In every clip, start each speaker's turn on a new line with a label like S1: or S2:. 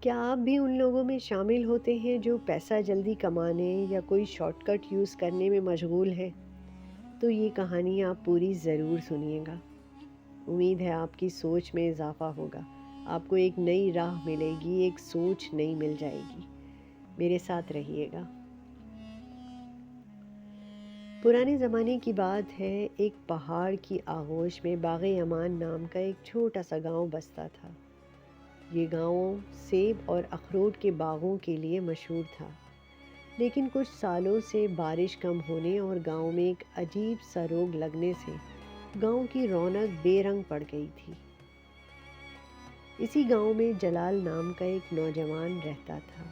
S1: کیا آپ بھی ان لوگوں میں شامل ہوتے ہیں جو پیسہ جلدی کمانے یا کوئی شارٹ کٹ یوز کرنے میں مشغول ہیں؟ تو یہ کہانی آپ پوری ضرور سنیے گا۔ امید ہے آپ کی سوچ میں اضافہ ہوگا، آپ کو ایک نئی راہ ملے گی، ایک سوچ نئی مل جائے گی۔ میرے ساتھ رہیے گا۔ پرانے زمانے کی بات ہے، ایک پہاڑ کی آغوش میں باغ امان نام کا ایک چھوٹا سا گاؤں بستا تھا۔ یہ گاؤں سیب اور اخروٹ کے باغوں کے لیے مشہور تھا، لیکن کچھ سالوں سے بارش کم ہونے اور گاؤں میں ایک عجیب سا روگ لگنے سے گاؤں کی رونق بے رنگ پڑ گئی تھی۔ اسی گاؤں میں جلال نام کا ایک نوجوان رہتا تھا۔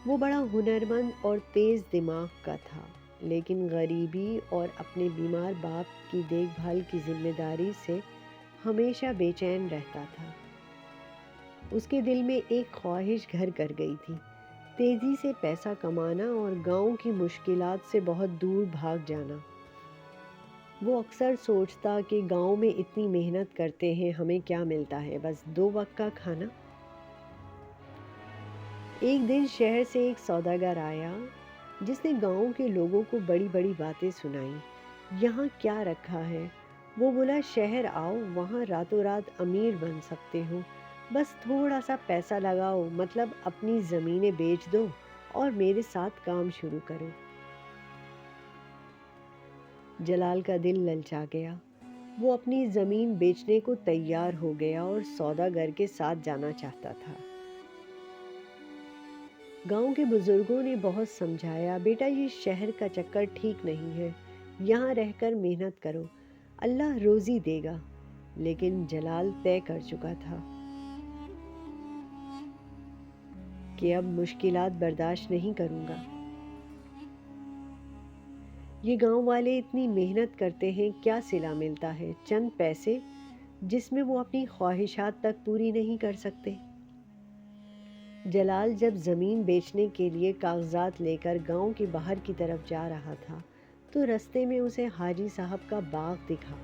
S1: وہ بڑا ہنرمند اور تیز دماغ کا تھا، لیکن غریبی اور اپنے بیمار باپ کی دیکھ بھال کی ذمہ داری سے ہمیشہ بے چین رہتا تھا۔ اس کے دل میں ایک خواہش گھر کر گئی تھی، تیزی سے پیسہ کمانا اور گاؤں کی مشکلات سے بہت دور بھاگ جانا۔ وہ اکثر سوچتا کہ گاؤں میں اتنی محنت کرتے ہیں، ہمیں کیا ملتا ہے؟ بس 2 وقت کا کھانا۔ ایک دن شہر سے ایک سوداگر آیا جس نے گاؤں کے لوگوں کو بڑی بڑی باتیں سنائیں۔ یہاں کیا رکھا ہے؟ وہ بولا، شہر آؤ، وہاں راتوں رات امیر بن سکتے ہو، بس تھوڑا سا پیسہ لگاؤ، مطلب اپنی زمینیں بیچ دو اور میرے ساتھ کام شروع کرو۔ جلال کا دل للچا گیا۔ وہ اپنی زمین بیچنے کو تیار ہو گیا اور سوداگر کے ساتھ جانا چاہتا تھا۔ گاؤں کے بزرگوں نے بہت سمجھایا، بیٹا یہ شہر کا چکر ٹھیک نہیں ہے، یہاں رہ کر محنت کرو، اللہ روزی دے گا۔ لیکن جلال طے کر چکا تھا کہ اب مشکلات برداشت نہیں کروں گا۔ یہ گاؤں والے اتنی محنت کرتے ہیں، کیا صلہ ملتا ہے؟ چند پیسے جس میں وہ اپنی خواہشات تک پوری نہیں کر سکتے۔ جلال جب زمین بیچنے کے لیے کاغذات لے کر گاؤں کے باہر کی طرف جا رہا تھا تو رستے میں اسے حاجی صاحب کا باغ دکھا۔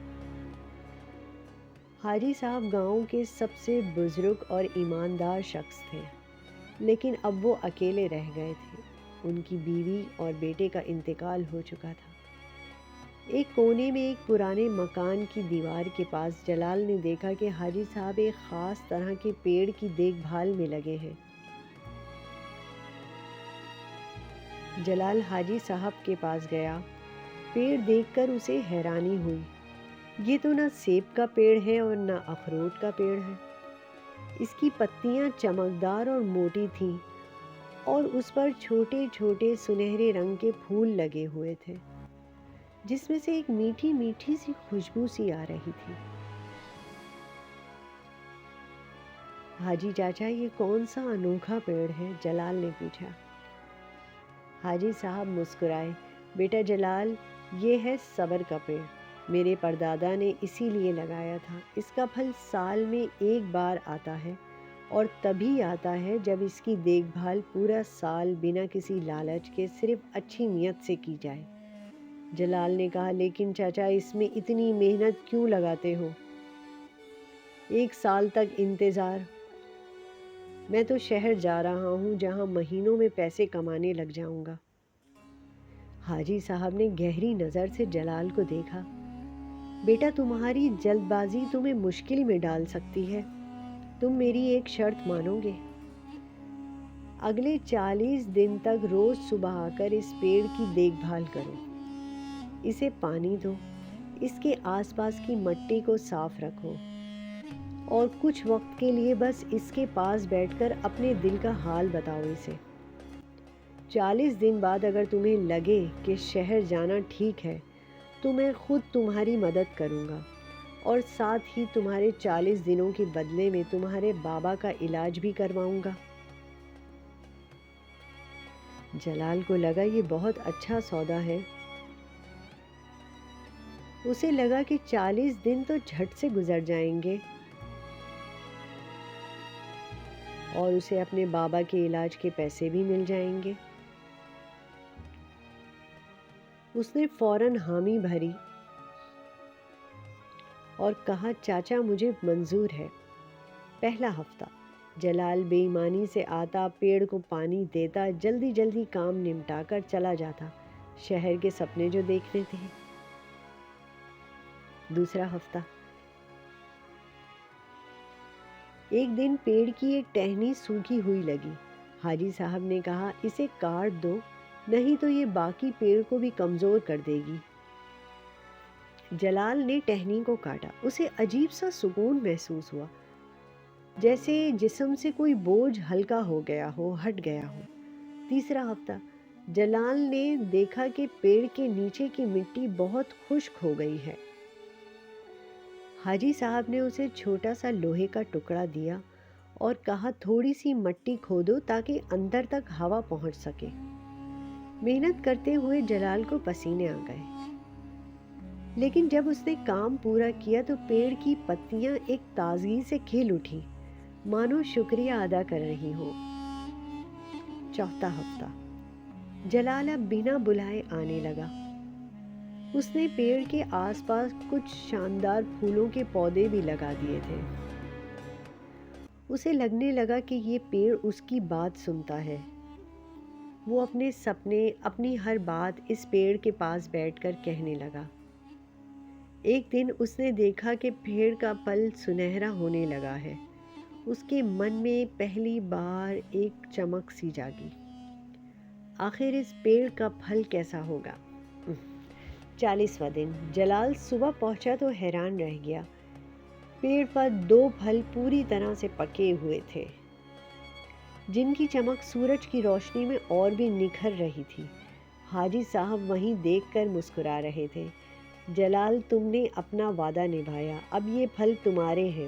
S1: حاجی صاحب گاؤں کے سب سے بزرگ اور ایماندار شخص تھے، لیکن اب وہ اکیلے رہ گئے تھے۔ ان کی بیوی اور بیٹے کا انتقال ہو چکا تھا۔ ایک کونے میں ایک پرانے مکان کی دیوار کے پاس جلال نے دیکھا کہ حاجی صاحب ایک خاص طرح کے پیڑ کی دیکھ بھال میں لگے ہیں۔ جلال حاجی صاحب کے پاس گیا۔ پیڑ دیکھ کر اسے حیرانی ہوئی۔ یہ تو نہ سیب کا پیڑ ہے اور نہ اخروٹ کا پیڑ ہے۔ اس کی پتیاں چمکدار اور موٹی تھیں اور اس پر چھوٹے چھوٹے سنہرے رنگ کے پھول لگے ہوئے تھے، جس میں سے ایک میٹھی میٹھی سی خوشبو سی آ رہی تھی۔ حاجی چاچا، یہ کون سا انوکھا پیڑ ہے؟ جلال نے پوچھا۔ حاجی صاحب مسکرائے، بیٹا جلال، یہ ہے صبر کا پیڑ، میرے پردادا نے اسی لیے لگایا تھا۔ اس کا پھل سال میں ایک بار آتا ہے، اور تبھی آتا ہے جب اس کی دیکھ بھال پورا سال بنا کسی لالچ کے صرف اچھی نیت سے کی جائے۔ جلال نے کہا، لیکن چاچا اس میں اتنی محنت کیوں لگاتے ہو؟ 1 سال تک انتظار؟ میں تو شہر جا رہا ہوں جہاں مہینوں میں پیسے کمانے لگ جاؤں گا۔ حاجی صاحب نے گہری نظر سے جلال کو دیکھا۔ بیٹا تمہاری جلد بازی تمہیں مشکل میں ڈال سکتی ہے، تم میری ایک شرط مانو گے؟ اگلے 40 دن تک روز صبح آ کر اس پیڑ کی دیکھ بھال کرو، اسے پانی دو، اس کے آس پاس کی مٹی کو صاف رکھو، اور کچھ وقت کے لیے بس اس کے پاس بیٹھ کر اپنے دل کا حال بتاؤ اسے۔ 40 دن بعد اگر تمہیں لگے کہ شہر جانا ٹھیک ہے تو میں خود تمہاری مدد کروں گا، اور ساتھ ہی تمہارے 40 دنوں کے بدلے میں تمہارے بابا کا علاج بھی کرواؤں گا۔ جلال کو لگا یہ بہت اچھا سودا ہے۔ اسے لگا کہ 40 دن تو جھٹ سے گزر جائیں گے اور اسے اپنے بابا کے علاج کے پیسے بھی مل جائیں گے۔ اس نے فوراً حامی بھری اور کہا، چاچا مجھے منظور ہے۔ پہلا ہفتہ جلال بے ایمانی سے آتا، پیڑ کو پانی دیتا، جلدی جلدی کام نمٹا کر چلا جاتا، شہر کے سپنے جو دیکھنے تھے۔ دوسرا ہفتہ۔ ایک دن پیڑ کی ایک ٹہنی سوکھی ہوئی لگی۔ حاجی صاحب نے کہا، اسے کاٹ دو، نہیں تو یہ باقی پیڑ کو بھی کمزور کر دے گی۔ جلال نے ٹہنی کو کاٹا، اسے عجیب سا سکون محسوس ہوا، جیسے جسم سے کوئی بوجھ ہلکا ہو گیا ہو، ہٹ گیا ہو۔ تیسرا ہفتہ۔ جلال نے دیکھا کہ پیڑ کے نیچے کی مٹی بہت خشک ہو گئی ہے۔ حاجی صاحب نے اسے چھوٹا سا لوہے کا ٹکڑا دیا اور کہا، تھوڑی سی مٹی کھودو تاکہ اندر تک ہوا پہنچ سکے۔ محنت کرتے ہوئے جلال کو پسینے آ گئے، لیکن جب اس نے کام پورا کیا تو پیڑ کی پتیاں ایک تازگی سے کھل اٹھی، مانو شکریہ ادا کر رہی ہوں۔ چوتھا ہفتہ۔ جلال اب بنا بلائے آنے لگا۔ اس نے پیڑ کے آس پاس کچھ شاندار پھولوں کے پودے بھی لگا دیے تھے۔ اسے لگنے لگا کہ یہ پیڑ اس کی بات سنتا ہے۔ وہ اپنے سپنے، اپنی ہر بات اس پیڑ کے پاس بیٹھ کر کہنے لگا۔ ایک دن اس نے دیکھا کہ پیڑ کا پھل سنہرا ہونے لگا ہے۔ اس کے من میں پہلی بار ایک چمک سی جاگی۔ آخر اس پیڑ کا پھل کیسا ہوگا؟ 40واں دن۔ جلال صبح پہنچا تو حیران رہ گیا۔ پیڑ پر 2 پھل پوری طرح سے پکے ہوئے تھے، جن کی چمک سورج کی روشنی میں اور بھی نکھر رہی تھی۔ حاجی صاحب وہیں دیکھ کر مسکرا رہے تھے۔ جلال، تم نے اپنا وعدہ نبھایا، اب یہ پھل تمہارے ہیں۔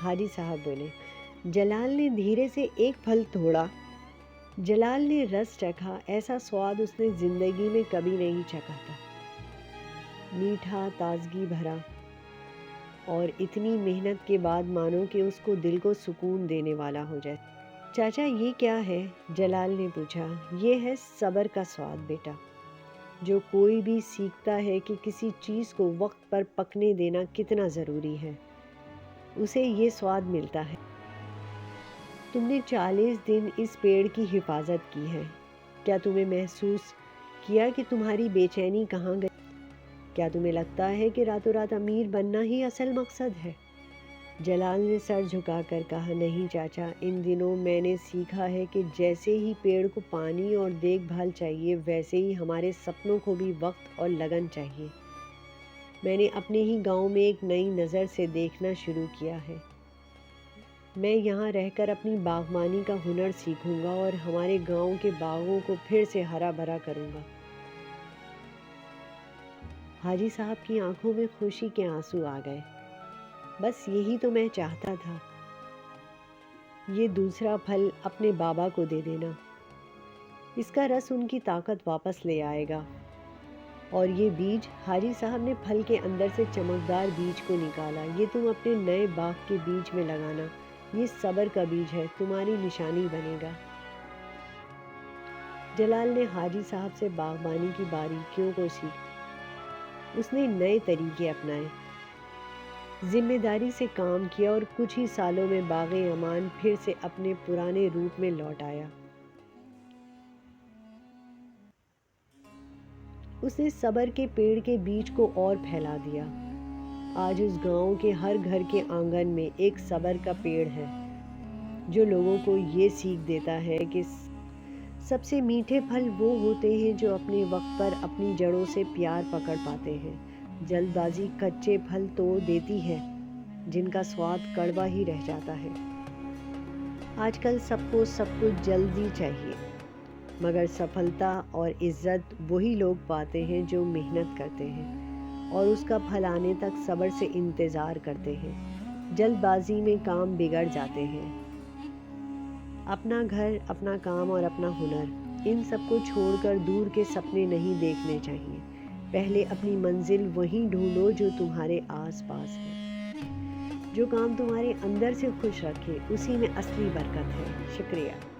S1: حاجی صاحب بولے۔ جلال نے دھیرے سے ایک پھل توڑا۔ جلال نے رس چکھا، ایسا سواد اس نے زندگی میں کبھی نہیں چکھا تھا۔ میٹھا، تازگی بھرا، اور اتنی محنت کے بعد مانو کہ اس کو دل کو سکون دینے والا ہو جائے۔ چاچا یہ کیا ہے؟ جلال نے پوچھا۔ یہ ہے صبر کا سواد بیٹا۔ جو کوئی بھی سیکھتا ہے کہ کسی چیز کو وقت پر پکنے دینا کتنا ضروری ہے، اسے یہ سواد ملتا ہے۔ تم نے 40 دن اس پیڑ کی حفاظت کی ہے۔ کیا تمہیں محسوس کیا کہ تمہاری بے چینی کہاں گئی؟ کیا تمہیں لگتا ہے کہ راتوں رات امیر بننا ہی اصل مقصد ہے؟ جلال نے سر جھکا کر کہا، نہیں چاچا، ان دنوں میں نے سیکھا ہے کہ جیسے ہی پیڑ کو پانی اور دیکھ بھال چاہیے، ویسے ہی ہمارے سپنوں کو بھی وقت اور لگن چاہیے۔ میں نے اپنے ہی گاؤں میں ایک نئی نظر سے دیکھنا شروع کیا ہے۔ میں یہاں رہ کر اپنی باغبانی کا ہنر سیکھوں گا اور ہمارے گاؤں کے باغوں کو پھر سے ہرا بھرا کروں گا۔ حاجی صاحب کی آنکھوں میں خوشی کے آنسو آ گئے۔ بس یہی تو میں چاہتا تھا۔ یہ دوسرا پھل اپنے بابا کو دے دینا، اس کا رس ان کی طاقت واپس لے آئے گا۔ اور یہ بیج، حاجی صاحب نے پھل کے اندر سے چمکدار بیج کو نکالا، یہ تم اپنے نئے باغ کے بیج میں لگانا، یہ صبر کا بیج ہے، تمہاری نشانی بنے گا۔ جلال نے حاجی صاحب سے باغبانی کی باریکیوں کو سیکھا۔ اس نے نئے طریقے اپنائے، ذمہ داری سے کام کیا اور کچھ ہی سالوں میں باغ امان پھر سے اپنے پرانے روپ میں لوٹ آیا۔ اس نے صبر کے پیڑ کے بیج کو اور پھیلا دیا۔ آج اس گاؤں کے ہر گھر کے آنگن میں ایک صبر کا پیڑ ہے، جو لوگوں کو یہ سیکھ دیتا ہے کہ سب سے میٹھے پھل وہ ہوتے ہیں جو اپنے وقت پر اپنی جڑوں سے پیار پکڑ پاتے ہیں۔ جلد بازی کچے پھل توڑ دیتی ہے، جن کا سواد کڑوا ہی رہ جاتا ہے۔ آج کل سب کو سب کچھ جلدی چاہیے، مگر سفلتا اور عزت وہی لوگ پاتے ہیں جو محنت کرتے ہیں اور اس کا پھل آنے تک صبر سے انتظار کرتے ہیں۔ جلد بازی میں کام بگڑ جاتے ہیں۔ اپنا گھر، اپنا کام اور اپنا ہنر، ان سب کو چھوڑ کر دور کے سپنے نہیں دیکھنے چاہیے۔ پہلے اپنی منزل وہیں ڈھونڈو جو تمہارے آس پاس ہے۔ جو کام تمہارے اندر سے خوش رکھے، اسی میں اصلی برکت ہے۔ شکریہ۔